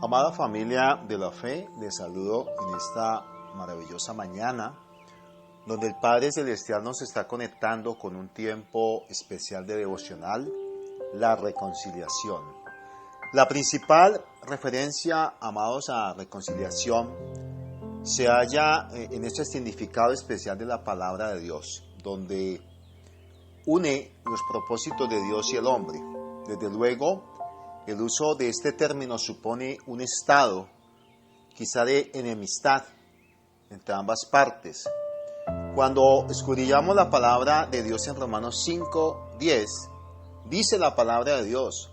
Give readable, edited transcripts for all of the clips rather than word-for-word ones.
Amada familia de la fe, les saludo en esta maravillosa mañana donde el Padre Celestial nos está conectando con un tiempo especial de devocional, la reconciliación. La principal referencia, amados, a reconciliación se halla en este significado especial de la palabra de Dios, donde une los propósitos de Dios y el hombre. Desde luego, el uso de este término supone un estado, quizá de enemistad, entre ambas partes. Cuando escudriñamos la palabra de Dios en Romanos 5:10, dice la palabra de Dios,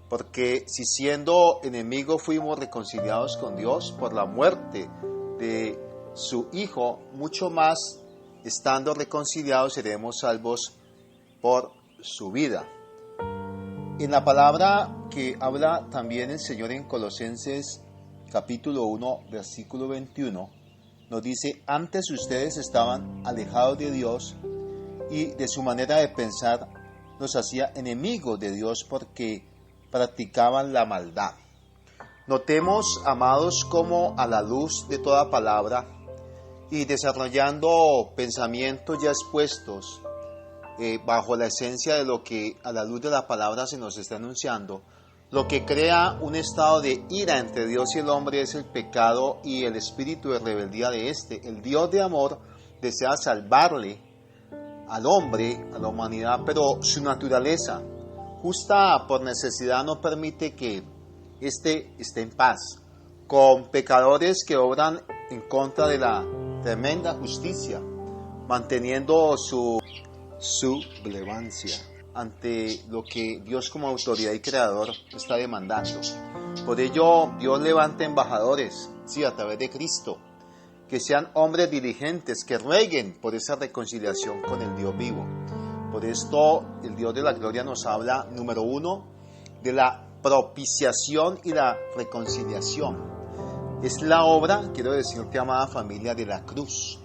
porque si siendo enemigos fuimos reconciliados con Dios por la muerte de su Hijo, mucho más estando reconciliados seremos salvos por su vida. En la palabra que habla también el Señor en Colosenses capítulo 1, versículo 21, nos dice: antes ustedes estaban alejados de Dios y de su manera de pensar los hacía enemigos de Dios porque practicaban la maldad. Notemos, amados, cómo a la luz de toda palabra y desarrollando pensamientos ya expuestos bajo la esencia de lo que a la luz de la palabra se nos está anunciando, lo que crea un estado de ira entre Dios y el hombre es el pecado y el espíritu de rebeldía de éste. El Dios de amor desea salvarle al hombre, a la humanidad, pero su naturaleza, justa por necesidad, no permite que éste esté en paz con pecadores que obran en contra de la tremenda justicia, manteniendo su sublevancia ante lo que Dios como autoridad y creador está demandando. Por ello, Dios levanta embajadores, sí, a través de Cristo, que sean hombres diligentes, que rueguen por esa reconciliación con el Dios vivo. Por esto, el Dios de la gloria nos habla, número 1, de la propiciación y la reconciliación. Es la obra, quiero decirte, amada familia, de la cruz,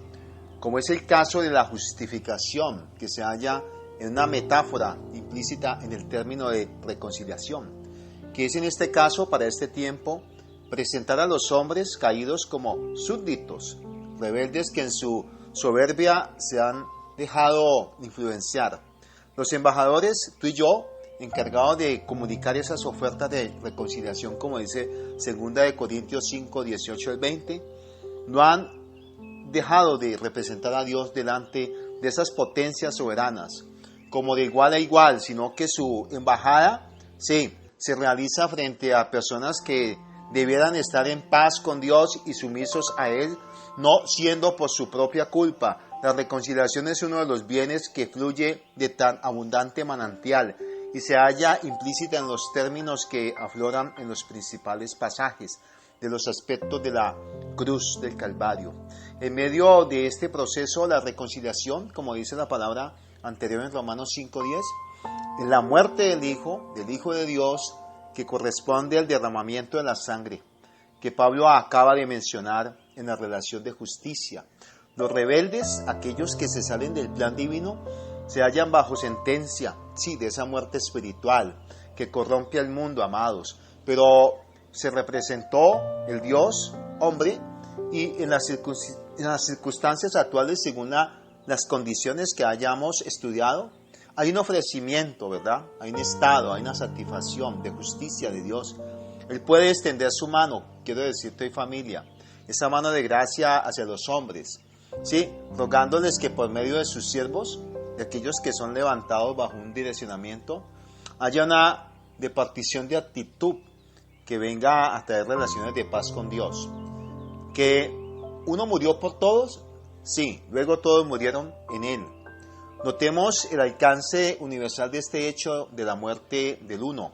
como es el caso de la justificación, que se halla en una metáfora implícita en el término de reconciliación, que es en este caso, para este tiempo, presentar a los hombres caídos como súbditos, rebeldes que en su soberbia se han dejado influenciar. Los embajadores, tú y yo, encargados de comunicar esas ofertas de reconciliación, como dice 2 Corintios 5, 18 al 20, no han dejado de representar a Dios delante de esas potencias soberanas, como de igual a igual, sino que su embajada se realiza frente a personas que debieran estar en paz con Dios y sumisos a Él, no siendo por su propia culpa. La reconciliación es uno de los bienes que fluye de tan abundante manantial y se halla implícita en los términos que afloran en los principales pasajes de los aspectos de la cruz del Calvario. En medio de este proceso, la reconciliación, como dice la palabra anterior en Romanos 5:10, en la muerte del Hijo de Dios, que corresponde al derramamiento de la sangre, que Pablo acaba de mencionar en la relación de justicia. Los rebeldes, aquellos que se salen del plan divino, se hallan bajo sentencia, de esa muerte espiritual que corrompe al mundo, amados, pero se representó el Dios hombre y en las circunstancias actuales, según las condiciones que hayamos estudiado, hay un ofrecimiento, ¿verdad? Hay un estado, hay una satisfacción de justicia de Dios. Él puede extender su mano, quiero decirte hoy, familia, esa mano de gracia hacia los hombres, rogándoles que por medio de sus siervos, de aquellos que son levantados bajo un direccionamiento, haya una departición de actitud que venga a traer relaciones de paz con Dios. Que uno murió por todos, luego todos murieron en Él. Notemos el alcance universal de este hecho de la muerte del uno,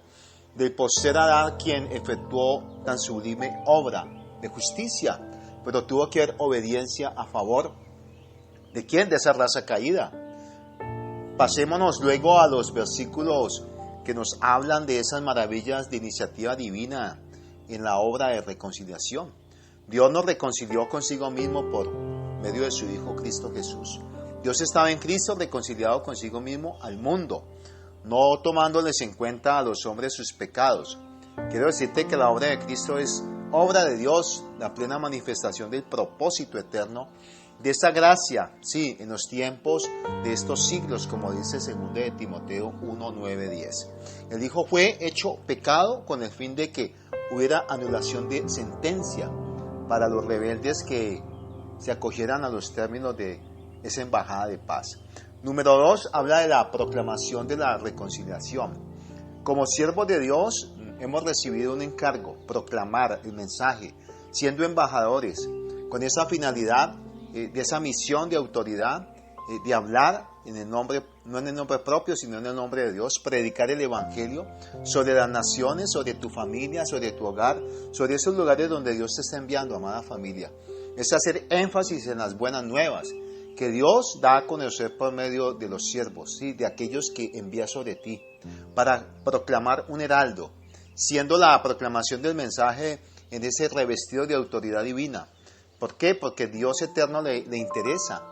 del postrer Adán, quien efectuó tan sublime obra de justicia, pero tuvo que haber obediencia a favor ¿de quién? De esa raza caída. Pasémonos luego a los versículos que nos hablan de esas maravillas de iniciativa divina en la obra de reconciliación. Dios nos reconcilió consigo mismo por medio de su Hijo Cristo Jesús. Dios estaba en Cristo reconciliado consigo mismo al mundo, no tomándoles en cuenta a los hombres sus pecados. Quiero decirte que la obra de Cristo es obra de Dios, la plena manifestación del propósito eterno de esta gracia, sí, en los tiempos de estos siglos, como dice 2 de Timoteo 1, 9, 10. El Hijo fue hecho pecado con el fin de que hubiera anulación de sentencia para los rebeldes que se acogieran a los términos de esa embajada de paz. Número 2, habla de la proclamación de la reconciliación. Como siervos de Dios, hemos recibido un encargo, proclamar el mensaje, siendo embajadores, con esa finalidad, de esa misión de autoridad, de hablar en el nombre, no en el nombre propio, sino en el nombre de Dios, predicar el Evangelio sobre las naciones, sobre tu familia, sobre tu hogar, sobre esos lugares donde Dios te está enviando, amada familia. Es hacer énfasis en las buenas nuevas que Dios da a conocer por medio de los siervos, ¿sí? De aquellos que envía sobre ti, para proclamar un heraldo, siendo la proclamación del mensaje en ese revestido de autoridad divina. ¿Por qué? Porque Dios eterno le interesa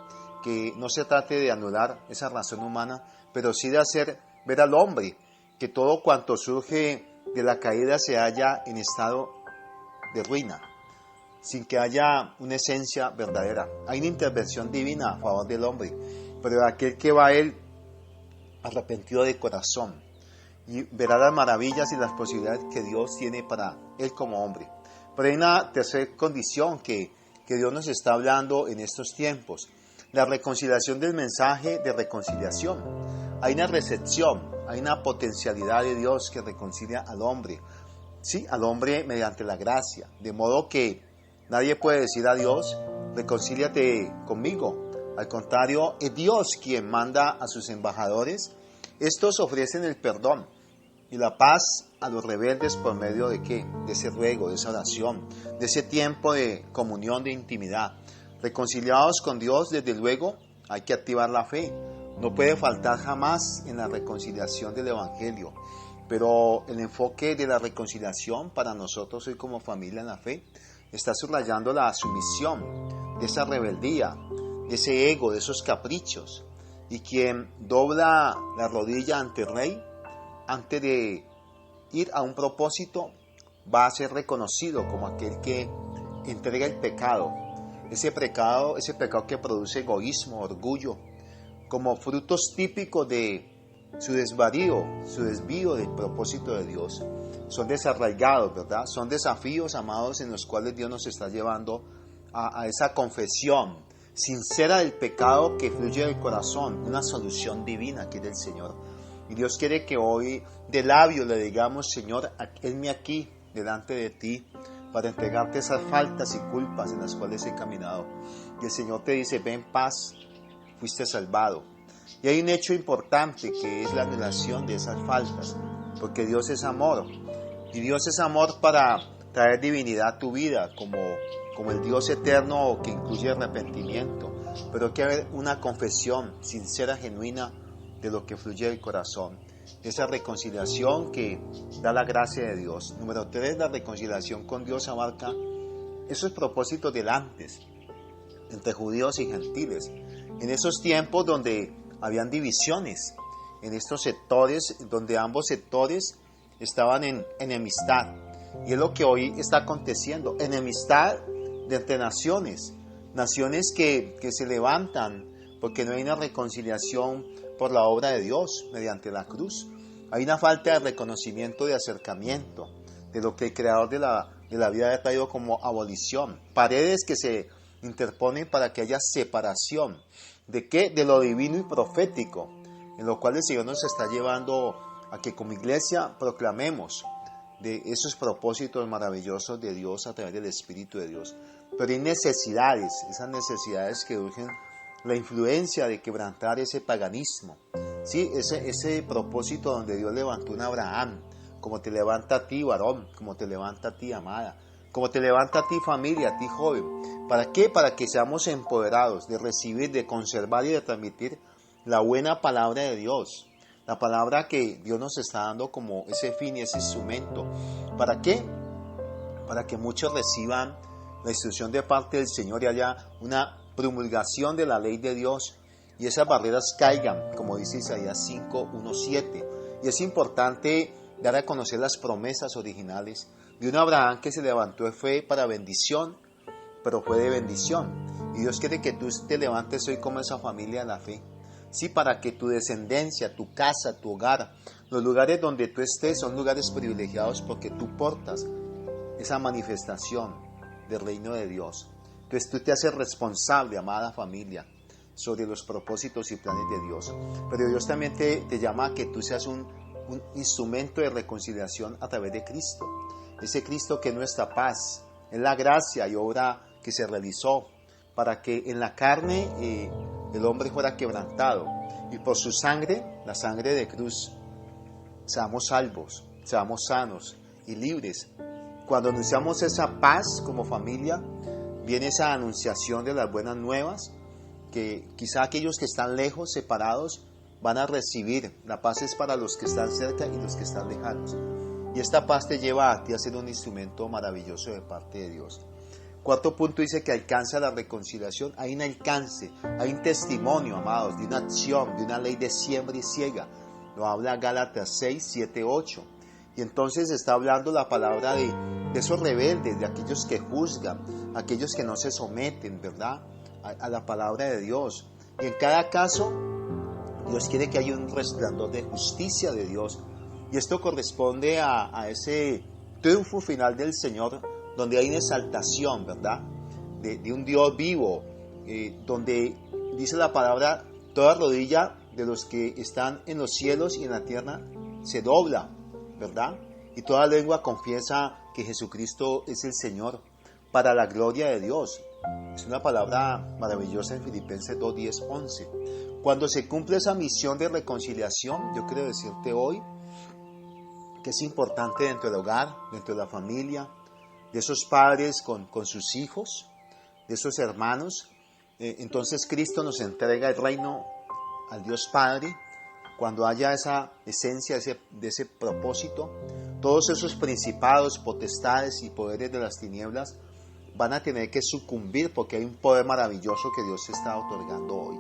que no se trate de anular esa razón humana, pero sí de hacer ver al hombre que todo cuanto surge de la caída se halla en estado de ruina, sin que haya una esencia verdadera. Hay una intervención divina a favor del hombre, pero aquel que va a él arrepentido de corazón y verá las maravillas y las posibilidades que Dios tiene para él como hombre. Pero hay una tercera condición que Dios nos está hablando en estos tiempos: la reconciliación del mensaje de reconciliación. Hay una recepción, hay una potencialidad de Dios que reconcilia al hombre, sí, al hombre mediante la gracia, de modo que nadie puede decir a Dios, reconcíliate conmigo. Al contrario, es Dios quien manda a sus embajadores. Estos ofrecen el perdón y la paz a los rebeldes por medio de ¿qué? De ese ruego, de esa oración, de ese tiempo de comunión, de intimidad. Reconciliados con Dios, desde luego, hay que activar la fe. No puede faltar jamás en la reconciliación del Evangelio. Pero el enfoque de la reconciliación para nosotros hoy como familia en la fe está subrayando la sumisión de esa rebeldía, de ese ego, de esos caprichos. Y quien dobla la rodilla ante el Rey, antes de ir a un propósito, va a ser reconocido como aquel que entrega el pecado. Ese pecado que produce egoísmo, orgullo, como frutos típicos de su desvarío, su desvío del propósito de Dios. Son desarraigados, ¿verdad? Son desafíos, amados, en los cuales Dios nos está llevando a esa confesión sincera del pecado que fluye del corazón, una solución divina que es del Señor. Y Dios quiere que hoy de labios le digamos: Señor, heme aquí delante de ti para entregarte esas faltas y culpas en las cuales he caminado. Y el Señor te dice: ven en paz, fuiste salvado. Y hay un hecho importante que es la anulación de esas faltas, porque Dios es amor. Y Dios es amor para traer divinidad a tu vida, como el Dios eterno que incluye arrepentimiento. Pero hay que haber una confesión sincera, genuina, de lo que fluye del corazón. Esa reconciliación que da la gracia de Dios. Número 3, la reconciliación con Dios abarca esos propósitos del antes, entre judíos y gentiles. En esos tiempos donde habían divisiones, en estos sectores, donde ambos sectores estaban en enemistad. Y es lo que hoy está aconteciendo, enemistad de entre naciones, naciones que se levantan porque no hay una reconciliación por la obra de Dios mediante la cruz. Hay una falta de reconocimiento, de acercamiento, de lo que el Creador de la vida ha traído como abolición. Paredes que se interponen para que haya separación. ¿De qué? De lo divino y profético, en lo cual el Señor nos está llevando a que como iglesia proclamemos de esos propósitos maravillosos de Dios a través del Espíritu de Dios. Pero hay necesidades, esas necesidades que urgen la influencia de quebrantar ese paganismo, ¿sí? Ese propósito donde Dios levantó un Abraham, como te levanta a ti, varón, como te levanta a ti, amada, como te levanta a ti, familia, a ti, joven. ¿Para qué? Para que seamos empoderados de recibir, de conservar y de transmitir la buena palabra de Dios, la palabra que Dios nos está dando como ese fin y ese instrumento. ¿Para qué? Para que muchos reciban la instrucción de parte del Señor y haya una promulgación de la ley de Dios y esas barreras caigan, como dice Isaías 5:1-7. Y es importante dar a conocer las promesas originales de un Abraham que se levantó de fe para bendición, pero fue de bendición. Y Dios quiere que tú te levantes hoy como esa familia de la fe. Sí, para que tu descendencia, tu casa, tu hogar, los lugares donde tú estés son lugares privilegiados porque tú portas esa manifestación del reino de Dios. Entonces tú te haces responsable, amada familia, sobre los propósitos y planes de Dios. Pero Dios también te llama a que tú seas un instrumento de reconciliación a través de Cristo. Ese Cristo que es nuestra paz, es la gracia y obra que se realizó para que en la carne el hombre fuera quebrantado y por su sangre, la sangre de cruz, seamos salvos, seamos sanos y libres. Cuando anunciamos esa paz como familia, viene esa anunciación de las buenas nuevas, que quizá aquellos que están lejos, separados, van a recibir. La paz es para los que están cerca y los que están lejanos. Y esta paz te lleva a ti a ser un instrumento maravilloso de parte de Dios. Cuarto punto dice que alcanza la reconciliación. Hay un alcance, hay un testimonio, amados, de una acción, de una ley de siembra y siega. Lo habla Gálatas 6, 7, 8. Y entonces está hablando la palabra de esos rebeldes, de aquellos que juzgan, aquellos que no se someten, ¿verdad?, a la palabra de Dios. Y en cada caso, Dios quiere que haya un resplandor de justicia de Dios. Y esto corresponde a ese triunfo final del Señor, donde hay una exaltación, ¿verdad?, de un Dios vivo, donde dice la palabra, toda rodilla de los que están en los cielos y en la tierra se dobla, ¿verdad? Y toda lengua confiesa que Jesucristo es el Señor, para la gloria de Dios. Es una palabra maravillosa en Filipenses 2, 10, 11. Cuando se cumple esa misión de reconciliación, yo quiero decirte hoy que es importante dentro del hogar, dentro de la familia, de esos padres con sus hijos, de esos hermanos. Entonces Cristo nos entrega el reino al Dios Padre. Cuando haya esa esencia de ese propósito, todos esos principados, potestades y poderes de las tinieblas van a tener que sucumbir, porque hay un poder maravilloso que Dios está otorgando hoy.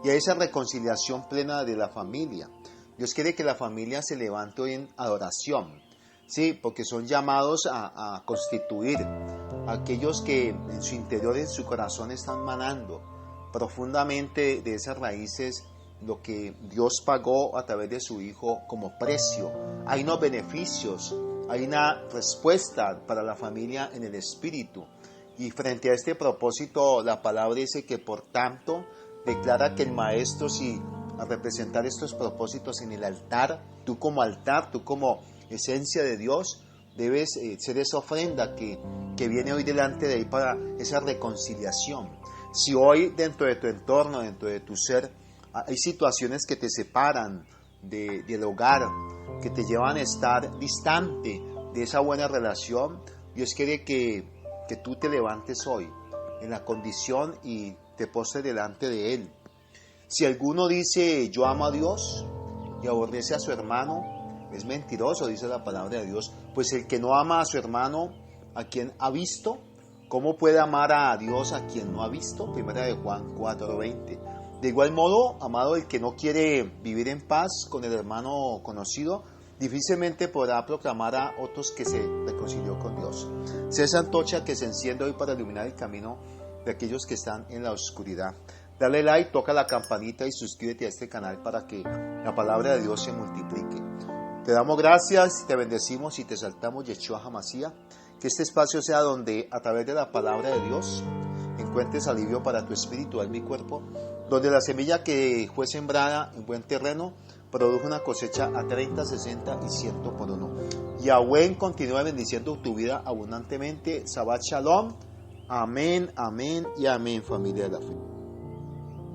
Y hay esa reconciliación plena de la familia. Dios quiere que la familia se levante hoy en adoración, sí, porque son llamados a constituir a aquellos que en su interior, en su corazón, están manando profundamente de esas raíces lo que Dios pagó a través de su Hijo como precio. Hay unos beneficios, hay una respuesta para la familia en el Espíritu. Y frente a este propósito, la palabra dice que por tanto declara que el Maestro, si al representar estos propósitos en el altar, tú como esencia de Dios, debes ser esa ofrenda que viene hoy delante de ahí para esa reconciliación. Si hoy dentro de tu entorno, dentro de tu ser, hay situaciones que te separan del hogar, que te llevan a estar distante de esa buena relación, Dios quiere que tú te levantes hoy en la condición y te postres delante de Él. Si alguno dice yo amo a Dios y aborrece a su hermano, es mentiroso, dice la palabra de Dios. Pues el que no ama a su hermano, a quien ha visto, ¿cómo puede amar a Dios a quien no ha visto? Primera de Juan 4:20. De igual modo, amado, el que no quiere vivir en paz con el hermano conocido, difícilmente podrá proclamar a otros que se reconcilió con Dios. Sé esa antorcha que se enciende hoy para iluminar el camino de aquellos que están en la oscuridad. Dale like, toca la campanita y suscríbete a este canal para que la palabra de Dios se multiplique. Te damos gracias, te bendecimos y te exaltamos, Yeshua HaMashiach. Que este espacio sea donde, a través de la palabra de Dios, encuentres alivio para tu espíritu, alma y cuerpo, donde la semilla que fue sembrada en buen terreno produjo una cosecha a 30, 60 y 100 por uno. Yahweh continúa bendiciendo tu vida abundantemente. Shabbat Shalom. Amén, amén y amén, familia de la fe.